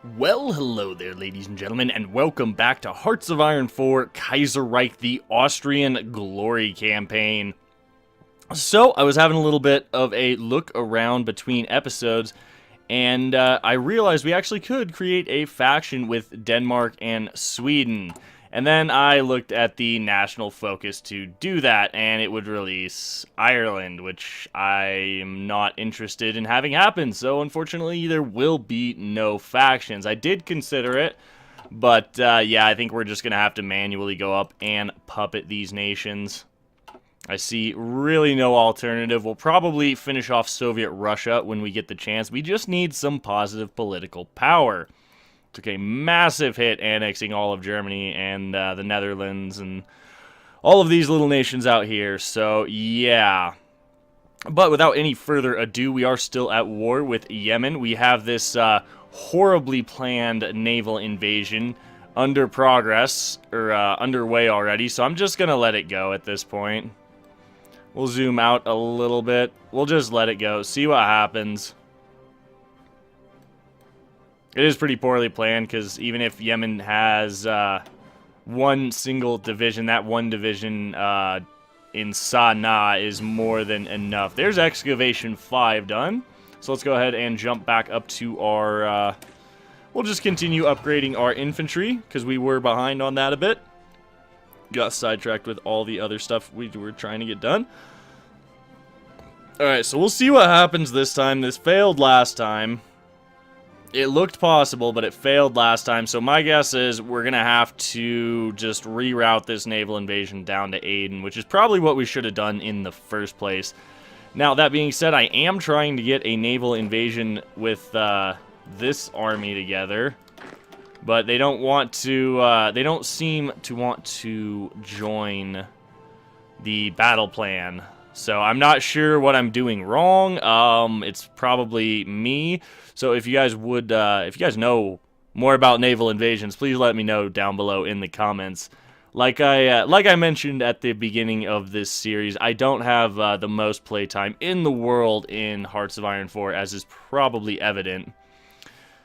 Well, hello there, ladies and gentlemen, and welcome back to Hearts of Iron 4 Kaiserreich, the Austrian Glory campaign. So, I was having a little bit of a look around between episodes, and I realized we actually could create a faction with Denmark and Sweden. And then I looked at the national focus to do that, and it would release Ireland, which I am not interested in having happen. So unfortunately, there will be no factions. I did consider it, but yeah, I think we're just going to have to manually go up and puppet these nations. I see really no alternative. We'll probably finish off Soviet Russia when we get the chance. We just need some positive political power. Took a massive hit annexing all of Germany and the Netherlands and all of these little nations out here. So, yeah. But without any further ado, we are still at war with Yemen. We have this horribly planned naval invasion under progress, or underway already. So I'm just going to let it go at this point. We'll zoom out a little bit. We'll just let it go. See what happens. It is pretty poorly planned, because even if Yemen has one single division, that one division in Sana'a is more than enough. There's Excavation 5 done. So let's go ahead and jump back up to our... we'll just continue upgrading our infantry, because we were behind on that a bit. Got sidetracked with all the other stuff we were trying to get done. Alright, so we'll see what happens this time. This failed last time. It looked possible, but it failed last time, so my guess is we're going to have to just reroute this naval invasion down to Aden, which is probably what we should have done in the first place. Now, that being said, I am trying to get a naval invasion with this army together, but they don't want to, they don't seem to want to join the battle plan. So I'm not sure what I'm doing wrong. It's probably me. So if you guys would, if you guys know more about naval invasions, please let me know down below in the comments. Like I mentioned at the beginning of this series, I don't have the most playtime in the world in Hearts of Iron 4, as is probably evident.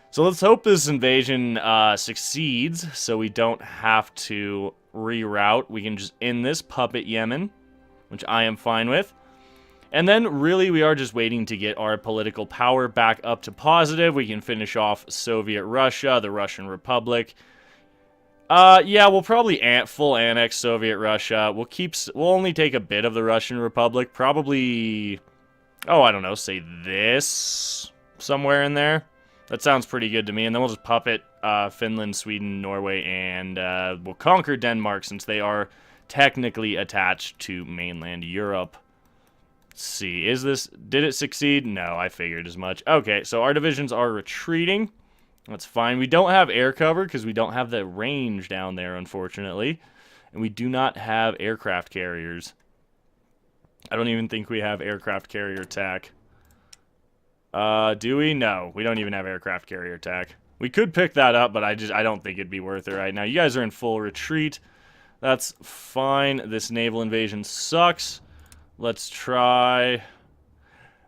So let's hope this invasion succeeds, so we don't have to reroute. We can just end this puppet Yemen, which I am fine with. And then, really, we are just waiting to get our political power back up to positive. We can finish off Soviet Russia, the Russian Republic. Yeah, we'll probably full annex Soviet Russia. We'll only take a bit of the Russian Republic. Probably, oh, I don't know, say this somewhere in there. That sounds pretty good to me. And then we'll just puppet Finland, Sweden, Norway, and we'll conquer Denmark, since they are technically attached to mainland Europe. Let's see, did it succeed? No, I figured as much. Okay, so our divisions are retreating. That's fine. We don't have air cover because we don't have the range down there, unfortunately. And we do not have aircraft carriers. I don't even think we have aircraft carrier attack. Do we? No, we don't even have aircraft carrier attack. We could pick that up, but I don't think it'd be worth it right now. You guys are in full retreat. That's fine. This naval invasion sucks. Let's try...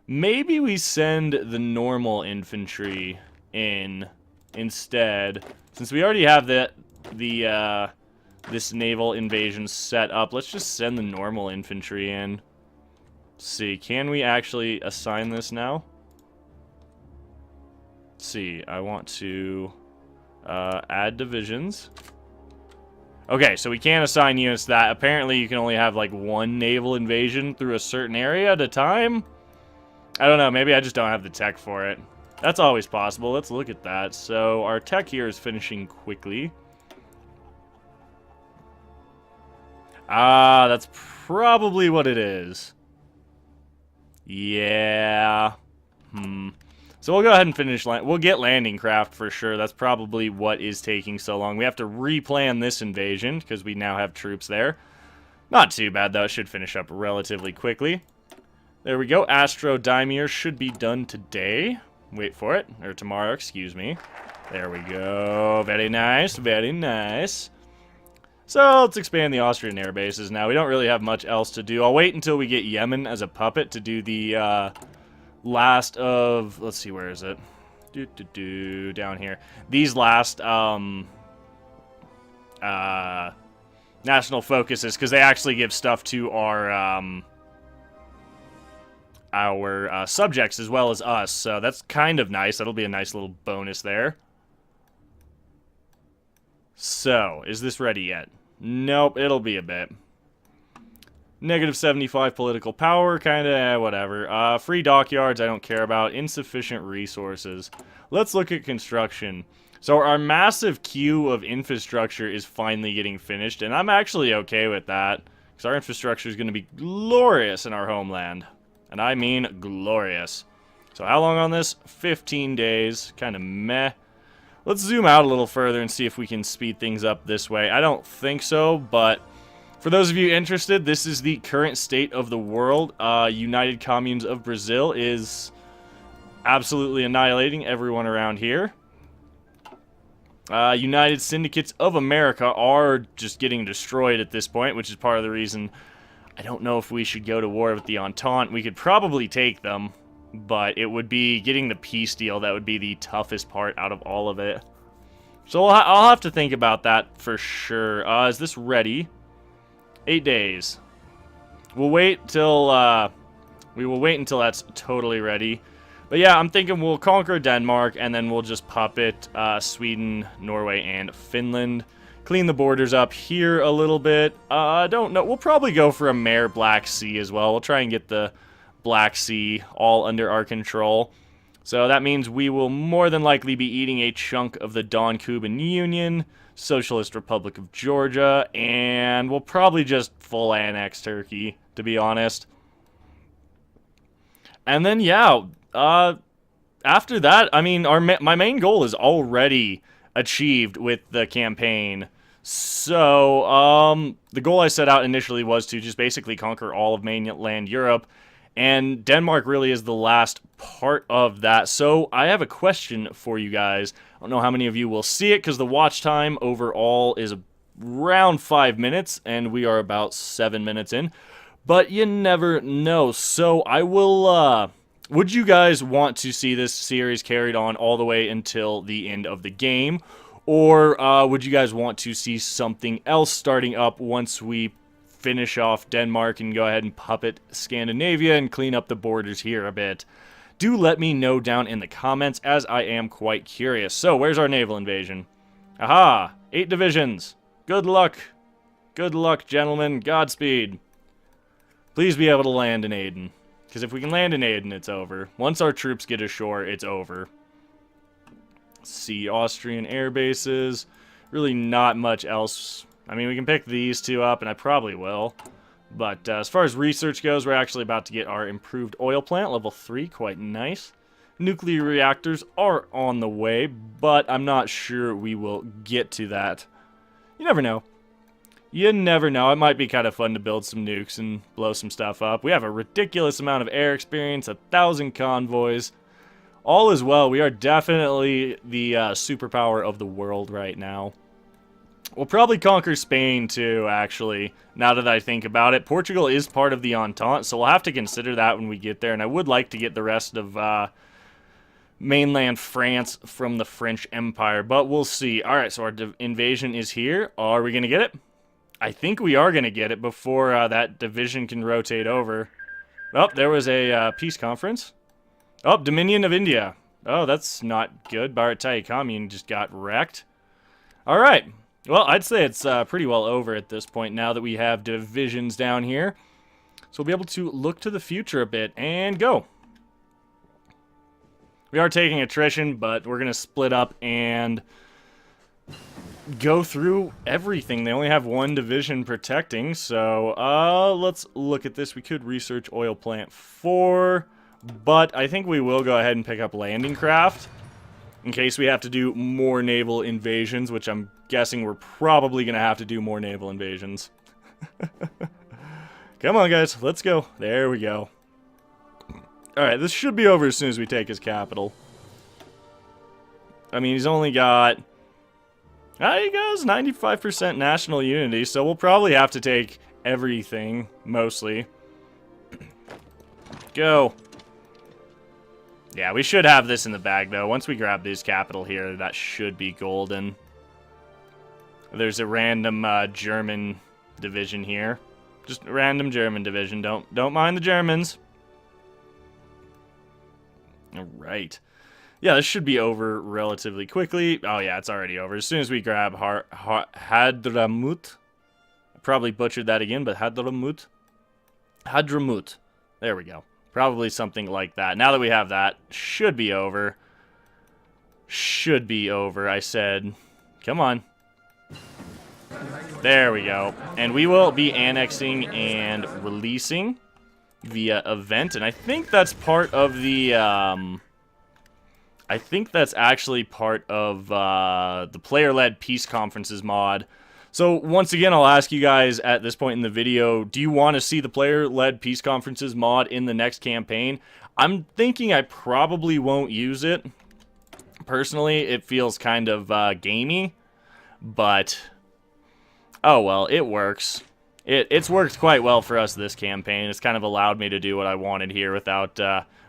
Maybe we send the normal infantry in instead. Since we already have this naval invasion set up, let's just send the normal infantry in. Let's see, can we actually assign this now? Let's see, I want to add divisions. Okay, so we can't assign units to that. Apparently, you can only have, like, one naval invasion through a certain area at a time? I don't know. Maybe I just don't have the tech for it. That's always possible. Let's look at that. So, our tech here is finishing quickly. Ah, that's probably what it is. Yeah. So we'll go ahead and finish we'll get landing craft for sure. That's probably what is taking so long. We have to replan this invasion because we now have troops there. Not too bad though. It should finish up relatively quickly. There we go. Astro Daimir should be done today. Wait for it. Or tomorrow, excuse me. There we go. Very nice. Very nice. So let's expand the Austrian air bases now. We don't really have much else to do. I'll wait until we get Yemen as a puppet to do the last of, let's see, where is it? Down here. These last national focuses, because they actually give stuff to our subjects as well as us, so that's kind of nice. That'll be a nice little bonus there. So, is this ready yet? Nope, it'll be a bit. Negative 75 political power, kinda, whatever. Free dockyards, I don't care about. Insufficient resources. Let's look at construction. So our massive queue of infrastructure is finally getting finished, and I'm actually okay with that, because our infrastructure is going to be glorious in our homeland. And I mean glorious. So how long on this? 15 days. Kind of meh. Let's zoom out a little further and see if we can speed things up this way. I don't think so, but for those of you interested, this is the current state of the world. United Communes of Brazil is absolutely annihilating everyone around here. United Syndicates of America are just getting destroyed at this point, which is part of the reason I don't know if we should go to war with the Entente. We could probably take them, but it would be getting the peace deal that would be the toughest part out of all of it. So I'll have to think about that for sure. Is this ready? 8 days. We'll wait till we will wait until that's totally ready. But yeah, I'm thinking we'll conquer Denmark, and then we'll just puppet Sweden, Norway, and Finland. Clean the borders up here a little bit. I don't know. We'll probably go for a Mare Black Sea as well. We'll try and get the Black Sea all under our control. So that means we will more than likely be eating a chunk of the Don Cuban Union, Socialist Republic of Georgia, and we'll probably just full annex Turkey, to be honest. And then, yeah, after that, I mean, my main goal is already achieved with the campaign. So, the goal I set out initially was to just basically conquer all of mainland Europe, and Denmark really is the last part of that. So, I have a question for you guys. I don't know how many of you will see it, because the watch time overall is around 5 minutes, and we are about 7 minutes in. But you never know. So, I will, would you guys want to see this series carried on all the way until the end of the game? Or would you guys want to see something else starting up once we finish off Denmark and go ahead and puppet Scandinavia and clean up the borders here a bit? Do let me know down in the comments, as I am quite curious. So, where's our naval invasion? Aha! 8 divisions. Good luck. Good luck, gentlemen. Godspeed. Please be able to land in Aden. Because if we can land in Aden, it's over. Once our troops get ashore, it's over. See, Austrian air bases. Really not much else. I mean, we can pick these two up, and I probably will. But as far as research goes, we're actually about to get our improved oil plant, level 3, quite nice. Nuclear reactors are on the way, but I'm not sure we will get to that. You never know. You never know. It might be kind of fun to build some nukes and blow some stuff up. We have a ridiculous amount of air experience, 1,000 convoys. All is well. We are definitely the superpower of the world right now. We'll probably conquer Spain too, actually, now that I think about it. Portugal is part of the Entente, so we'll have to consider that when we get there. And I would like to get the rest of mainland France from the French Empire, but we'll see. All right, so our invasion is here. Are we going to get it? I think we are going to get it before that division can rotate over. Oh, there was a peace conference. Oh, Dominion of India. Oh, that's not good. Bharatiya Commune just got wrecked. All right. Well, I'd say it's pretty well over at this point now that we have divisions down here. So we'll be able to look to the future a bit and go. We are taking attrition, but we're going to split up and go through everything. They only have one division protecting, so let's look at this. We could research oil plant 4, but I think we will go ahead and pick up landing craft in case we have to do more naval invasions, which I'm guessing we're probably going to have to do more naval invasions. Come on, guys. Let's go. There we go. Alright, this should be over as soon as we take his capital. I mean, he's only got... he goes 95% national unity, so we'll probably have to take everything, mostly. Go. Yeah, we should have this in the bag, though. Once we grab this capital here, that should be golden. There's a random German division here. Just a random German division. Don't mind the Germans. All right. Yeah, this should be over relatively quickly. Oh, yeah, it's already over. As soon as we grab Hadramut. I probably butchered that again, but Hadramut. Hadramut. There we go. Probably something like that. Now that we have that, should be over. Should be over, I said. Come on. There we go. And we will be annexing and releasing via event. And I think that's part of the... I think that's actually part of the player-led peace conferences mod. So once again, I'll ask you guys at this point in the video, do you want to see the player-led peace conferences mod in the next campaign? I'm thinking I probably won't use it. Personally, it feels kind of gamey, but oh well, it works. It's worked quite well for us this campaign. It's kind of allowed me to do what I wanted here without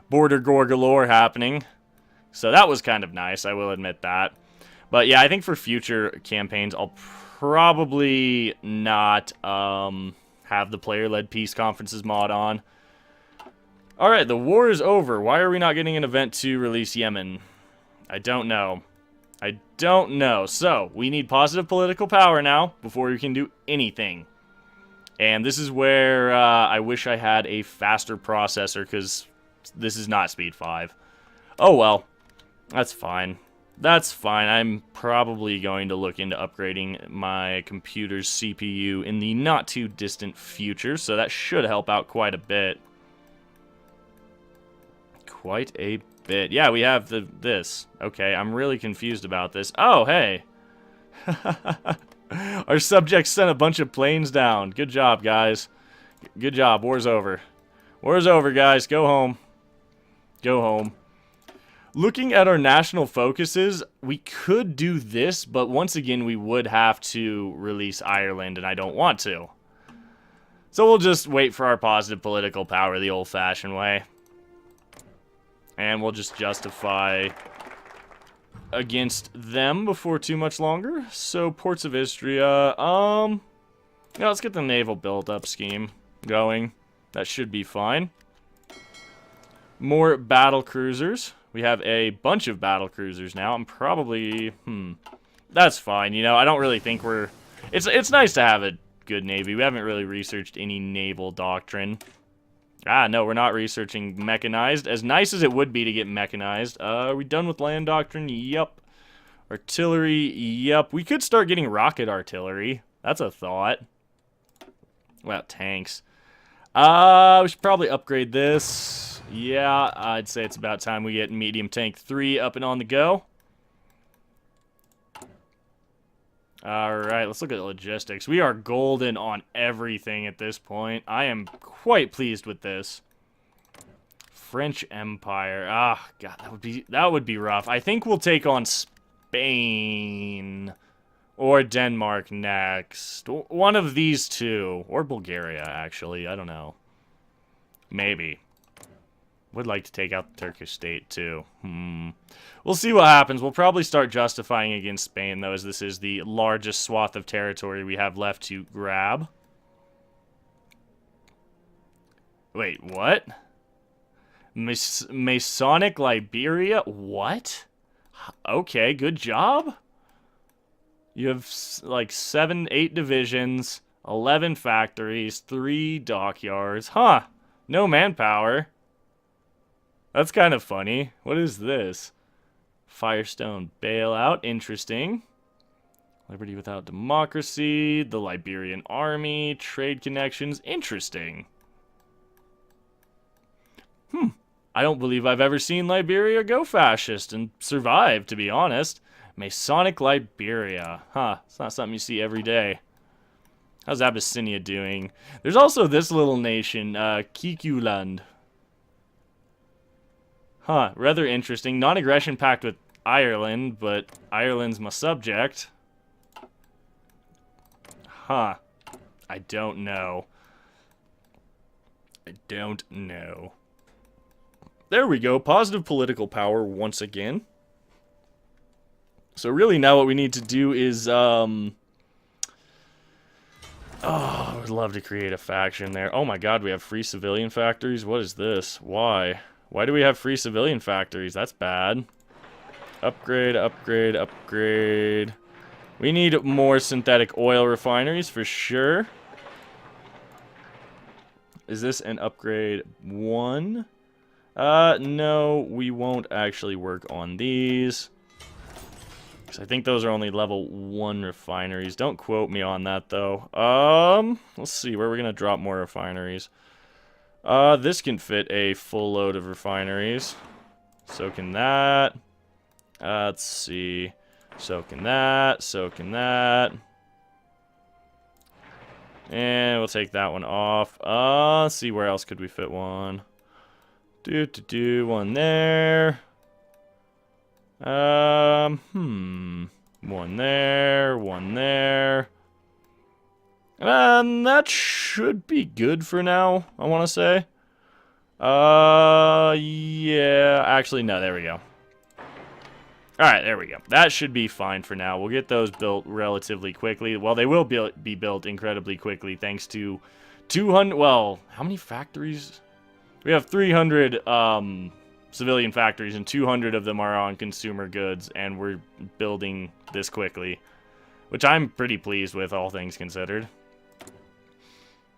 border gore galore happening. So that was kind of nice, I will admit that. But yeah, I think for future campaigns, I'll probably not have the player-led peace conferences mod on. Alright, the war is over. Why are we not getting an event to release Yemen? I don't know. I don't know. So, we need positive political power now before we can do anything. And this is where I wish I had a faster processor, because this is not speed 5. Oh well. That's fine. That's fine. I'm probably going to look into upgrading my computer's CPU in the not too distant future, so that should help out quite a bit. Quite a bit. Yeah, we have this. Okay, I'm really confused about this. Oh, hey. Our subjects sent a bunch of planes down. Good job, guys. Good job. War's over. War's over, guys. Go home. Go home. Looking at our national focuses, we could do this, but once again, we would have to release Ireland, and I don't want to. So we'll just wait for our positive political power the old-fashioned way. And we'll just justify against them before too much longer. So, Ports of Istria, yeah, let's get the Naval Buildup scheme going. That should be fine. More battle cruisers. We have a bunch of battle cruisers now. I'm probably, that's fine. You know, I don't really think we're... It's nice to have a good navy. We haven't really researched any naval doctrine. Ah, no, we're not researching mechanized. As nice as it would be to get mechanized. Are we done with land doctrine? Yup. Artillery? Yup. We could start getting rocket artillery. That's a thought. Well, tanks. We should probably upgrade this. Yeah, I'd say it's about time we get medium tank 3 up and on the go. Alright, let's look at the logistics. We are golden on everything at this point. I am quite pleased with this. French Empire. Ah, God, that would be rough. I think we'll take on Spain or Denmark next. One of these two. Or Bulgaria, actually. I don't know. Maybe. Would like to take out the Turkish state, too. We'll see what happens. We'll probably start justifying against Spain, though, as this is the largest swath of territory we have left to grab. Wait, what? Masonic Liberia? What? Okay, good job. You have, like, 7, 8 divisions, 11 factories, 3 dockyards. Huh. No manpower. That's kind of funny. What is this? Firestone bailout. Interesting. Liberty without democracy. The Liberian army. Trade connections. Interesting. I don't believe I've ever seen Liberia go fascist and survive, to be honest. Masonic Liberia. Huh. It's not something you see every day. How's Abyssinia doing? There's also this little nation, Kikuland. Huh, rather interesting. Non-aggression pact with Ireland, but Ireland's my subject. Huh. I don't know. I don't know. There we go. Positive political power once again. So really now what we need to do is, oh, I would love to create a faction there. Oh my god, we have free civilian factories? What is this? Why? Why do we have free civilian factories? That's bad. Upgrade, upgrade, upgrade. We need more synthetic oil refineries for sure. Is this an upgrade 1? No, we won't actually work on these. Because I think those are only level 1 refineries. Don't quote me on that, though. Let's see, where are we going to drop more refineries? This can fit a full load of refineries. So can that. Let's see. So can that. So can that. And we'll take that one off. Let's see, where else could we fit one? One there. One there, one there. That should be good for now, I want to say. Yeah, actually, no, there we go. Alright, there we go. That should be fine for now. We'll get those built relatively quickly. Well, they will be built incredibly quickly thanks to 200... Well, how many factories? We have 300 civilian factories, and 200 of them are on consumer goods, and we're building this quickly. Which I'm pretty pleased with, all things considered.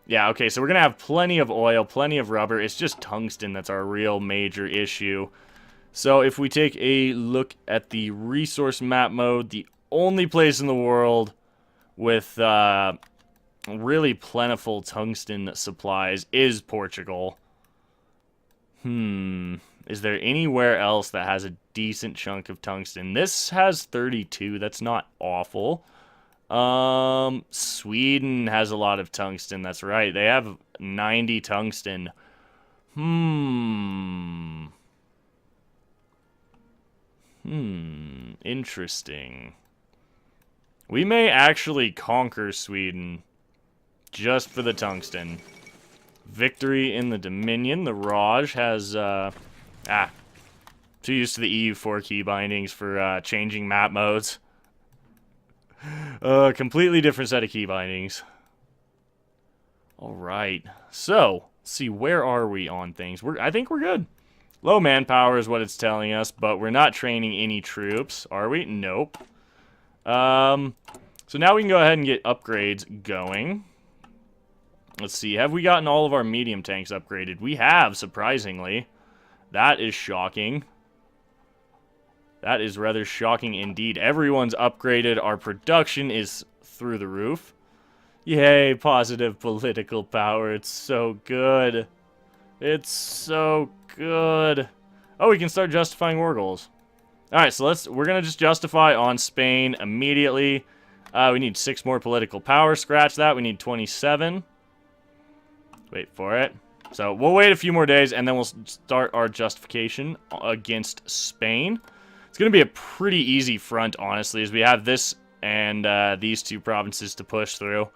Yeah, okay, so we're going to have plenty of oil, plenty of rubber. It's just tungsten that's our real major issue. So if we take a look at the resource map mode, the only place in the world with really plentiful tungsten supplies is Portugal. Is there anywhere else that has a decent chunk of tungsten? This has 32. That's not awful. Sweden has a lot of tungsten. That's right. They have 90 tungsten. Interesting. We may actually conquer Sweden just for the tungsten. Victory in the Dominion. The Raj has, too used to the EU4 key bindings for, changing map modes. Completely different set of key bindings. Alright. So, let's see, where are we on things? I think we're good. Low manpower is what it's telling us, but we're not training any troops, are we? Nope. So now we can go ahead and get upgrades going. Let's see, have we gotten all of our medium tanks upgraded? We have, surprisingly. That is shocking. That is rather shocking indeed. Everyone's upgraded. Our production is through the roof. Yay, positive political power. It's so good. It's so good. Oh, we can start justifying war goals. Alright, so we're going to just justify on Spain immediately. We need 6 more political power. Scratch that. We need 27. Wait for it. So we'll wait a few more days, and then we'll start our justification against Spain. It's going to be a pretty easy front, honestly, as we have this and these 2 provinces to push through.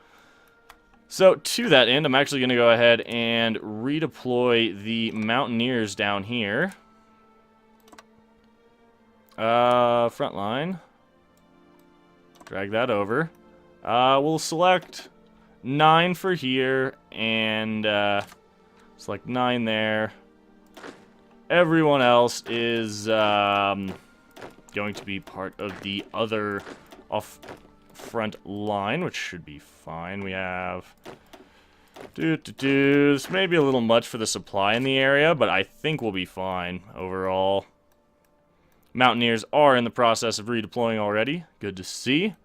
So, to that end, I'm actually going to go ahead and redeploy the Mountaineers down here. Front line. Drag that over. We'll select 9 for here, and select 9 there. Everyone else is going to be part of the other off-front line, which should be fine. We have... This may be a little much for the supply in the area, but I think we'll be fine overall. Mountaineers are in the process of redeploying already. Good to see.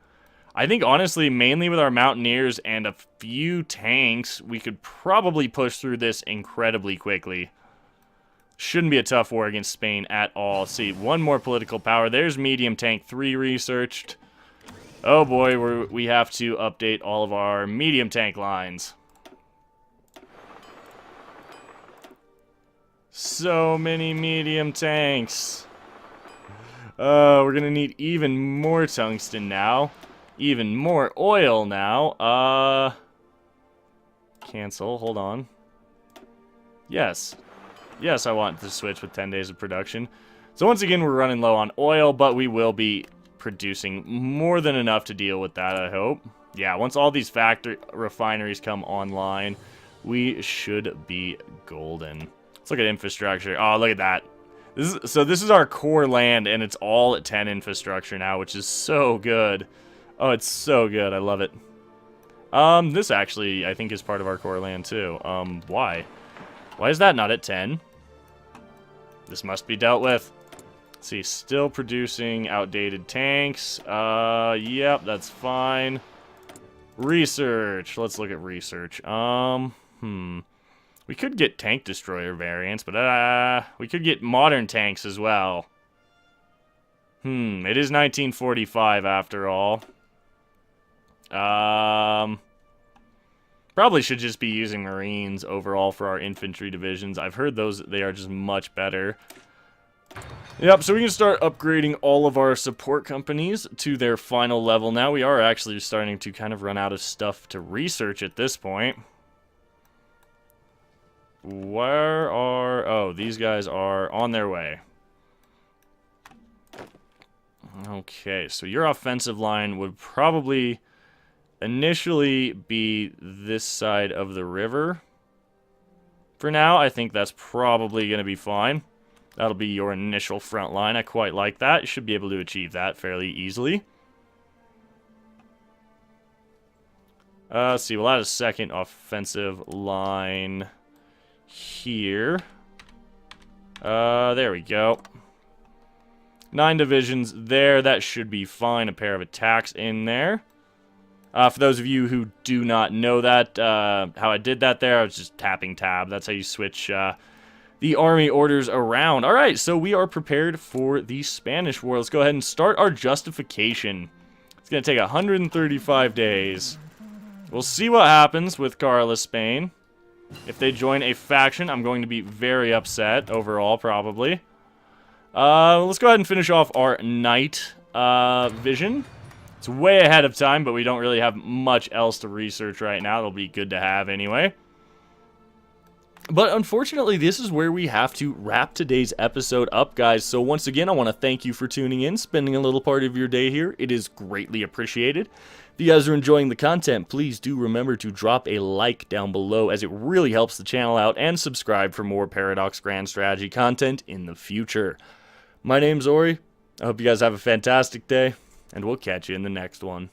I think, honestly, mainly with our Mountaineers and a few tanks, we could probably push through this incredibly quickly. Shouldn't be a tough war against Spain at all. Let's see, 1 more political power. There's medium tank 3 researched. Oh boy, we have to update all of our medium tank lines. So many medium tanks. We're gonna need even more tungsten now. Even more oil now. Cancel, hold on. Yes. Yes, I want to switch with 10 days of production. So once again, we're running low on oil, but we will be producing more than enough to deal with that, I hope. Yeah, once all these refineries come online, we should be golden. Let's look at infrastructure. Oh, look at that. This is our core land, and it's all at 10 infrastructure now, which is so good. Oh, it's so good. I love it. This actually, I think, is part of our core land, too. Why? Why is that not at 10? This must be dealt with. Let's see, still producing outdated tanks. Yep, that's fine. Research. Let's look at research. We could get tank destroyer variants, but we could get modern tanks as well. It is 1945 after all. Probably should just be using Marines overall for our infantry divisions. I've heard they are just much better. Yep, so we can start upgrading all of our support companies to their final level now. We are actually starting to kind of run out of stuff to research at this point. Where are... Oh, these guys are on their way. Okay, so your offensive line would probably initially be this side of the river. For now, I think that's probably going to be fine. That'll be your initial front line. I quite like that. You should be able to achieve that fairly easily. Let's see. We'll add a second offensive line here. There we go. 9 divisions there. That should be fine. A pair of attacks in there. For those of you who do not know that, how I did that there, I was just tapping tab. That's how you switch the army orders around. Alright, so we are prepared for the Spanish War. Let's go ahead and start our justification. It's going to take 135 days. We'll see what happens with Carla, Spain. If they join a faction, I'm going to be very upset overall, probably. Let's go ahead and finish off our night vision. It's way ahead of time, but we don't really have much else to research right now. It'll be good to have anyway. But unfortunately, this is where we have to wrap today's episode up, guys. So once again, I want to thank you for tuning in, spending a little part of your day here. It is greatly appreciated. If you guys are enjoying the content, please do remember to drop a like down below, as it really helps the channel out, and subscribe for more Paradox Grand Strategy content in the future. My name's Ori. I hope you guys have a fantastic day, and we'll catch you in the next one.